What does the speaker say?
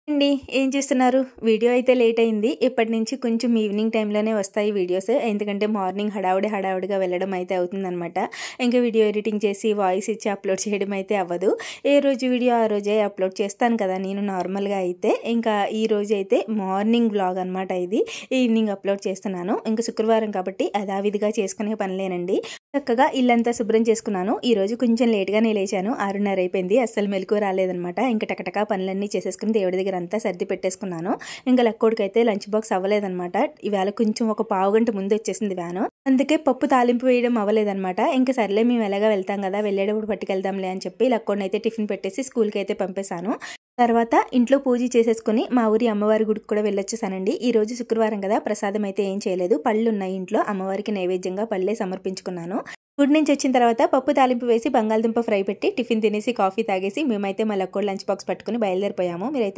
అండి ఏం చేస్తున్నారు? వీడియో అయితే లేట్ అయింది. ఇప్పటి నుంచి కొంచెం ఈవినింగ్ టైంలోనే వస్తాయి వీడియోస్. ఎందుకంటే మార్నింగ్ హడావుడిగా వెళ్ళడం అయితే అవుతుందనమాట. ఇంకా వీడియో ఎడిటింగ్ చేసి వాయిస్ ఇచ్చి అప్లోడ్ చేయడం అయితే అవ్వదు. ఏ రోజు వీడియో ఆ రోజే అప్లోడ్ చేస్తాను కదా నేను నార్మల్గా అయితే. ఇంకా ఈ రోజు అయితే మార్నింగ్ వ్లాగ్ అనమాట ఇది. ఈవినింగ్ అప్లోడ్ చేస్తున్నాను. ఇంకా శుక్రవారం కాబట్టి యథావిధిగా చేసుకునే పనిలేనండి. చక్కగా ఇల్లంతా శుభ్రం చేసుకున్నాను. ఈరోజు కొంచెం లేట్గానే లేచాను. 6:30 అయిపోయింది. అస్సలు మెలకు రాలేదనమాట. ఇంకా టకటకా పనులన్నీ చేసేసుకుని దేవుడి దగ్గర అంతా సర్ది పెట్టేసుకున్నాను. ఇంకా లక్కోడికైతే లంచ్ బాక్స్ అవ్వలేదనమాట. ఈవేళ కొంచెం ఒక పావుగంట ముందు వచ్చేసింది వ్యాను. అందుకే పప్పు తాలింపు వేయడం అవ్వలేదనమాట. ఇంకా సర్లే మేము ఎలాగా వెళ్తాం కదా, వెళ్ళేటప్పుడు పట్టుకెళ్దాంలే అని చెప్పి లక్కోడిని అయితే టిఫిన్ పెట్టేసి స్కూల్కి అయితే పంపేశాను. తర్వాత ఇంట్లో పూజ చేసేసుకుని మా ఊరి అమ్మవారి గుడికి కూడా వెళ్ళొచ్చేసానండి. ఈ రోజు శుక్రవారం కదా, ప్రసాదం అయితే ఏం చేయలేదు. పళ్ళు ఉన్నాయి ఇంట్లో. అమ్మవారికి నైవేద్యంగా పళ్ళే సమర్పించుకున్నాను. గుడి నుంచి వచ్చిన తర్వాత పప్పు తాలింపు వేసి బంగాళదుంప ఫ్రై పెట్టి టిఫిన్ తినేసి కాఫీ తాగేసి మేమైతే మా లక్కోడి లంచ్ బాక్స్ పట్టుకుని బయలుదేరిపోయాము. మీరైతే